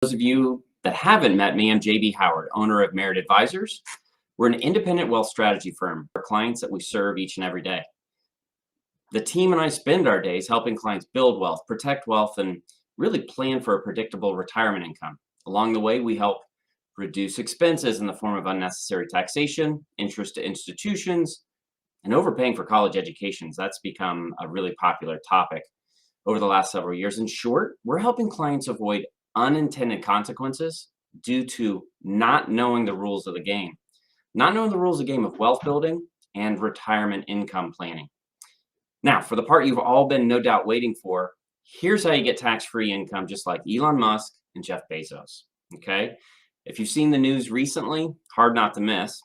Those of you that haven't met me, I'm JB Howard, owner of Merit Advisors. We're an independent wealth strategy firm for clients that we serve each and every day. The team and I spend our days helping clients build wealth, protect wealth, and really plan for a predictable retirement income. Along the way, we help reduce expenses in the form of unnecessary taxation, interest to institutions, and overpaying for college educations. That's become a really popular topic over the last several years. In short, we're helping clients avoid unintended consequences due to not knowing the rules of the game, not knowing the rules of the game of wealth building and retirement income planning. Now, for the part you've all been no doubt waiting for, here's how you get tax-free income just like Elon Musk and Jeff Bezos, okay? If you've seen the news recently, hard not to miss,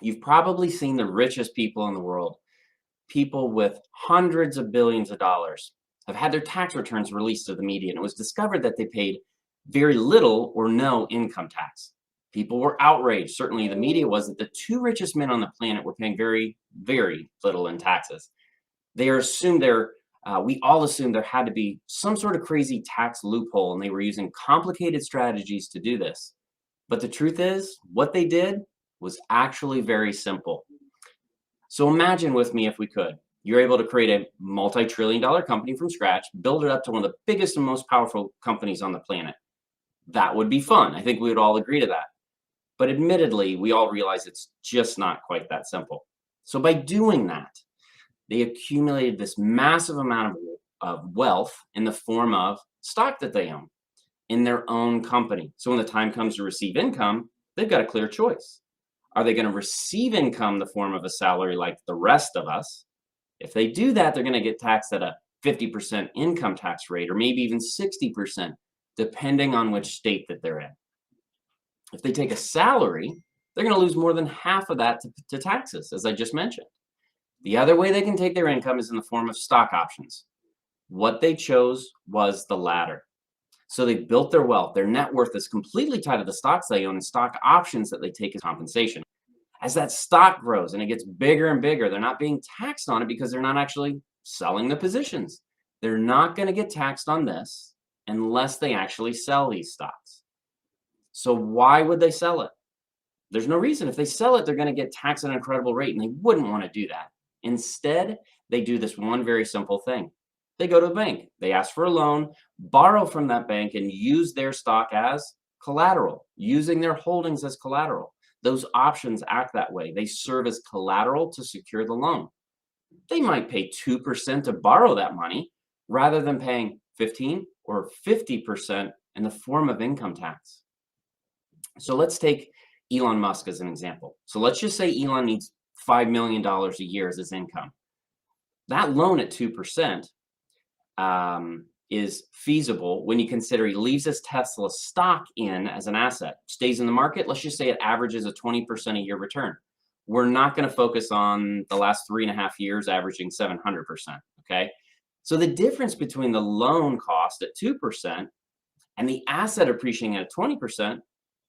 you've probably seen the richest people in the world, people with hundreds of billions of dollars, have had their tax returns released to the media, and it was discovered that they paid very little or no income tax. People were outraged. Certainly the media was, that the two richest men on the planet were paying very, very little in taxes. We all assumed there had to be some sort of crazy tax loophole, and they were using complicated strategies to do this. But the truth is, what they did was actually very simple. So imagine with me, if we could, you're able to create a multi-trillion-dollar company from scratch, build it up to one of the biggest and most powerful companies on the planet. That would be fun. I think we would all agree to that. But admittedly, we all realize it's just not quite that simple. So by doing that, they accumulated this massive amount of wealth in the form of stock that they own in their own company. So when the time comes to receive income, they've got a clear choice. Are they going to receive income in the form of a salary like the rest of us? If they do that, they're going to get taxed at a 50% income tax rate, or maybe even 60%, depending on which state that they're in. If they take a salary, they're going to lose more than half of that to taxes, as I just mentioned. The other way they can take their income is in the form of stock options. What they chose was the latter. So they built their wealth. Their net worth is completely tied to the stocks they own and stock options that they take as compensation. As that stock grows and it gets bigger and bigger, they're not being taxed on it because they're not actually selling the positions. They're not going to get taxed on this unless they actually sell these stocks. So why would they sell it? There's no reason. If they sell it, they're going to get taxed at an incredible rate, and they wouldn't want to do that. Instead, they do this one very simple thing. They go to the bank, they ask for a loan, borrow from that bank, and use their stock as collateral, using their holdings as collateral. Those options act that way. They serve as collateral to secure the loan. They might pay 2% to borrow that money rather than paying 15 or 50% in the form of income tax. So let's take Elon Musk as an example. So let's just say Elon needs $5 million a year as his income. That loan at 2% is feasible when you consider he leaves his Tesla stock in as an asset, stays in the market. Let's just say it averages a 20% a year return. We're not going to focus on the last 3.5 years averaging 700%, okay? So the difference between the loan cost at 2% and the asset appreciating at 20%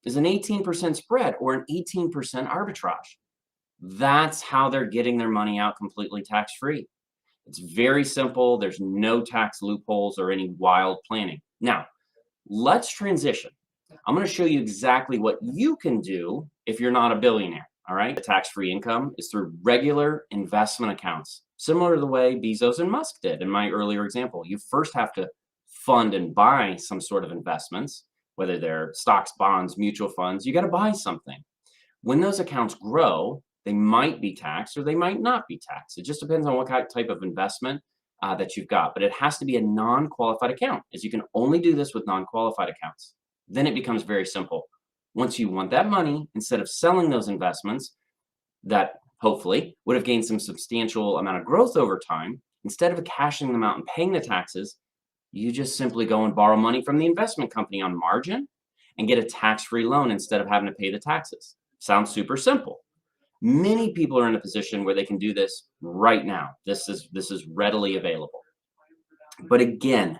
is an 18% spread, or an 18% arbitrage. That's how they're getting their money out completely tax-free. It's very simple. There's no tax loopholes or any wild planning. Now, let's transition. I'm going to show you exactly what you can do if you're not a billionaire, all right? The tax-free income is through regular investment accounts, similar to the way Bezos and Musk did in my earlier example. You first have to fund and buy some sort of investments, whether they're stocks, bonds, mutual funds. You got to buy something. When those accounts grow, they might be taxed or they might not be taxed. It just depends on what type of investment that you've got. But it has to be a non-qualified account, as you can only do this with non-qualified accounts. Then it becomes very simple. Once you want that money, instead of selling those investments that hopefully would have gained some substantial amount of growth over time, instead of cashing them out and paying the taxes, you just simply go and borrow money from the investment company on margin and get a tax-free loan instead of having to pay the taxes. Sounds super simple. Many people are in a position where they can do this right now. This is readily available. But again,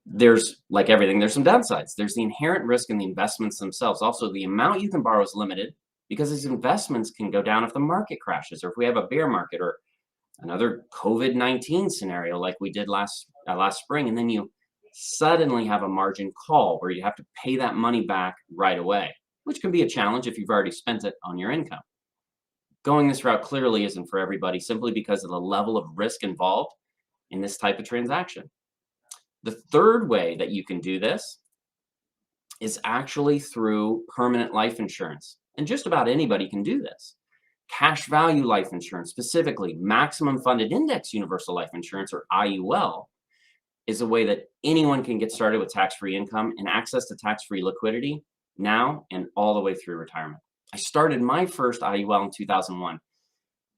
there's, like everything, there's some downsides. There's the inherent risk in the investments themselves. Also, the amount you can borrow is limited because these investments can go down if the market crashes, or if we have a bear market, or another COVID-19 scenario like we did last spring. And then you suddenly have a margin call where you have to pay that money back right away, which can be a challenge if you've already spent it on your income. Going this route clearly isn't for everybody simply because of the level of risk involved in this type of transaction. The third way that you can do this is actually through permanent life insurance. And just about anybody can do this. Cash value life insurance, specifically maximum funded index universal life insurance, or IUL, is a way that anyone can get started with tax-free income and access to tax-free liquidity now and all the way through retirement. I started my first IUL in 2001.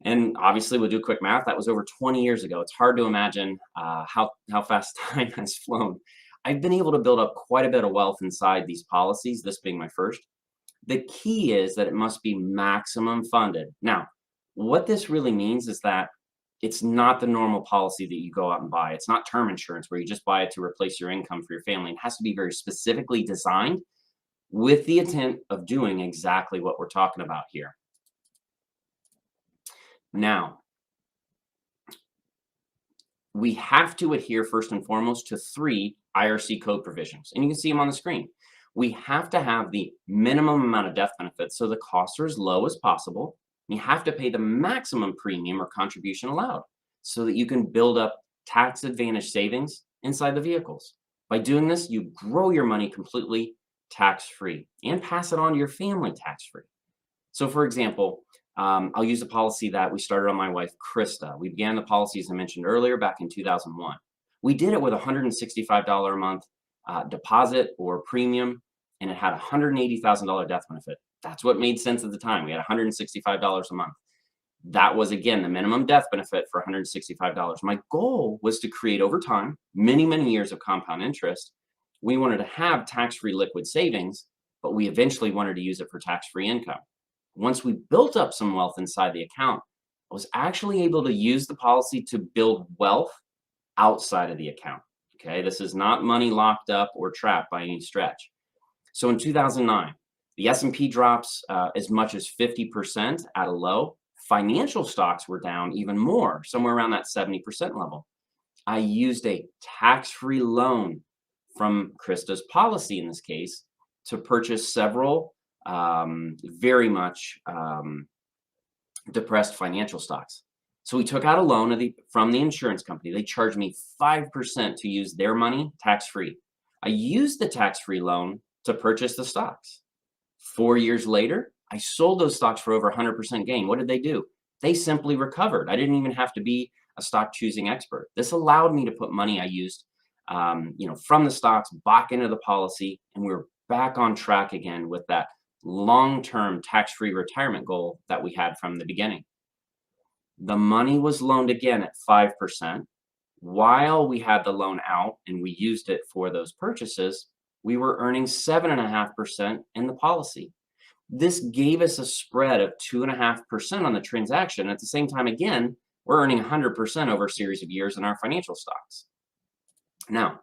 And obviously, we'll do quick math. That was over 20 years ago. It's hard to imagine how fast time has flown. I've been able to build up quite a bit of wealth inside these policies, this being my first. The key is that it must be maximum funded. Now, what this really means is that it's not the normal policy that you go out and buy. It's not term insurance where you just buy it to replace your income for your family. It has to be very specifically designed with the intent of doing exactly what we're talking about here. Now, we have to adhere first and foremost to 3 IRC code provisions, and you can see them on the screen. We have to have the minimum amount of death benefits so the costs are as low as possible. You have to pay the maximum premium or contribution allowed so that you can build up tax advantage savings inside the vehicles. By doing this, you grow your money completely tax-free and pass it on to your family tax-free. So for example, I'll use a policy that we started on my wife, Krista. We began the policy, as I mentioned earlier, back in 2001. We did it with a $165 a month deposit or premium, and it had a $180,000 death benefit. That's what made sense at the time. We had $165 a month. That was, again, the minimum death benefit for $165. My goal was to create over time, many, many years of compound interest. We wanted to have tax-free liquid savings, but we eventually wanted to use it for tax-free income. Once we built up some wealth inside the account, I was actually able to use the policy to build wealth outside of the account. Okay, this is not money locked up or trapped by any stretch. So in 2009, the S&P drops as much as 50% at a low. Financial stocks were down even more, somewhere around that 70% level. I used a tax-free loan from Krista's policy in this case to purchase several very much depressed financial stocks. So we took out a loan from the insurance company. They charged me 5% to use their money tax-free. I used the tax-free loan to purchase the stocks. 4 years later, I sold those stocks for over 100% gain. What did they do? They simply recovered. I didn't even have to be a stock choosing expert. This allowed me to put money I used from the stocks back into the policy, and we were back on track again with that long-term tax-free retirement goal that we had from the beginning. The money was loaned again at 5%. While we had the loan out and we used it for those purchases, we were earning 7.5% in the policy. This gave us a spread of 2.5% on the transaction. At the same time, again, we're earning 100% over a series of years in our financial stocks. Now,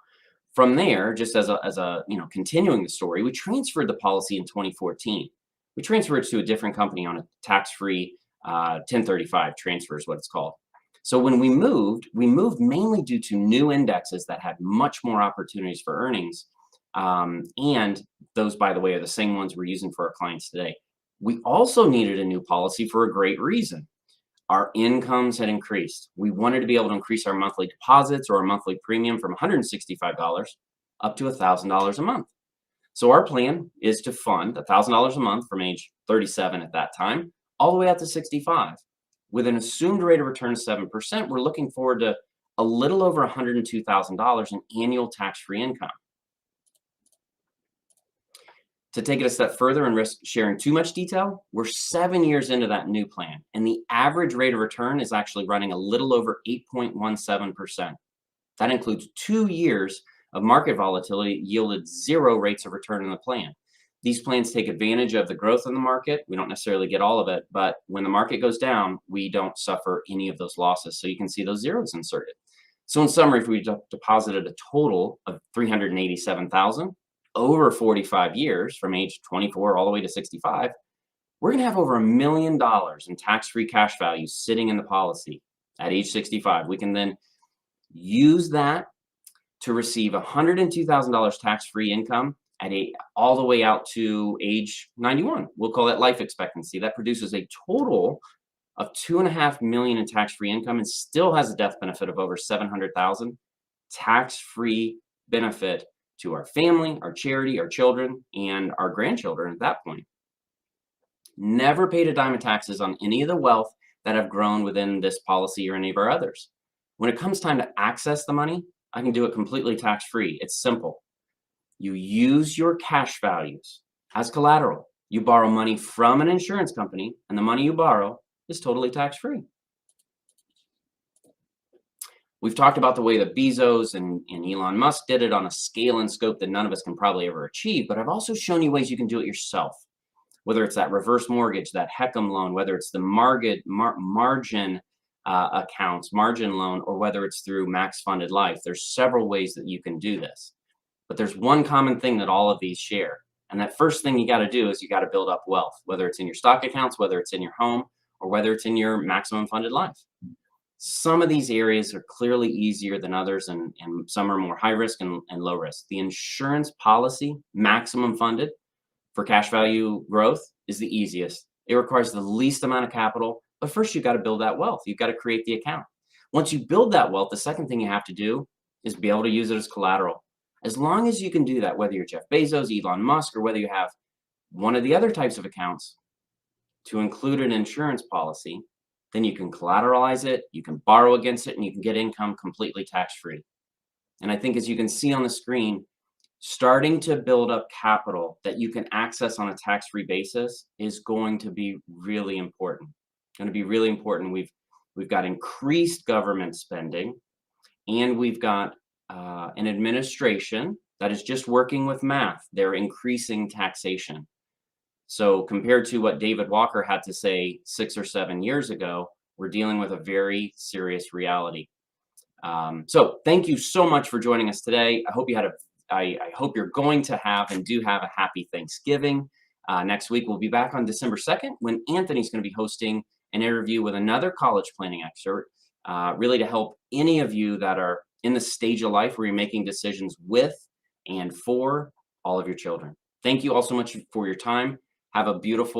from there, just as a continuing the story, we transferred the policy in 2014. We transferred it to a different company on a tax-free 1035 transfer is what it's called. So when we moved mainly due to new indexes that had much more opportunities for earnings. And those, by the way, are the same ones we're using for our clients today. We also needed a new policy for a great reason. Our incomes had increased. We wanted to be able to increase our monthly deposits or our monthly premium from $165 up to $1,000 a month. So our plan is to fund $1,000 a month from age 37 at that time, all the way out to 65. With an assumed rate of return of 7%, we're looking forward to a little over $102,000 in annual tax-free income. To take it a step further and risk sharing too much detail, we're 7 years into that new plan, and the average rate of return is actually running a little over 8.17%. That includes 2 years of market volatility yielded 0 rates of return in the plan. These plans take advantage of the growth in the market. We don't necessarily get all of it, but when the market goes down, we don't suffer any of those losses. So you can see those zeros inserted. So in summary, if we deposited a total of $387,000 over 45 years from age 24 all the way to 65, we're going to have over $1 million in tax-free cash value sitting in the policy at age 65. We can then use that to receive $102,000 tax-free income at all the way out to age 91. We'll call that life expectancy. That produces a total of $2.5 million in tax-free income and still has a death benefit of over $700,000 tax-free benefit to our family, our charity, our children, and our grandchildren at that point. Never paid a dime of taxes on any of the wealth that have grown within this policy or any of our others. When it comes time to access the money, I can do it completely tax-free. It's simple. You use your cash values as collateral. You borrow money from an insurance company, and the money you borrow is totally tax-free. We've talked about the way that Bezos and Elon Musk did it on a scale and scope that none of us can probably ever achieve, but I've also shown you ways you can do it yourself. Whether it's that reverse mortgage, that HECM loan, whether it's the margin accounts, margin loan, or whether it's through max funded life. There's several ways that you can do this. But there's one common thing that all of these share. And that first thing you got to do is you got to build up wealth, whether it's in your stock accounts, whether it's in your home, or whether it's in your maximum funded life. Some of these areas are clearly easier than others, and some are more high risk and low risk. The insurance policy, maximum funded for cash value growth, is the easiest. It requires the least amount of capital, but first you've got to build that wealth. You've got to create the account. Once you build that wealth, the second thing you have to do is be able to use it as collateral. As long as you can do that, whether you're Jeff Bezos, Elon Musk, or whether you have one of the other types of accounts to include an insurance policy, then you can collateralize it, you can borrow against it, and you can get income completely tax-free. And I think, as you can see on the screen, starting to build up capital that you can access on a tax-free basis is going to be really important. We've got increased government spending, and we've got an administration that is just working with math. They're increasing taxation. So compared to what David Walker had to say 6 or 7 years ago, we're dealing with a very serious reality. So thank you so much for joining us today. I hope you're going to have and do have a happy Thanksgiving. Next week, we'll be back on December 2nd when Anthony's going to be hosting an interview with another college planning expert, really to help any of you that are in the stage of life where you're making decisions with and for all of your children. Thank you all so much for your time. Have a beautiful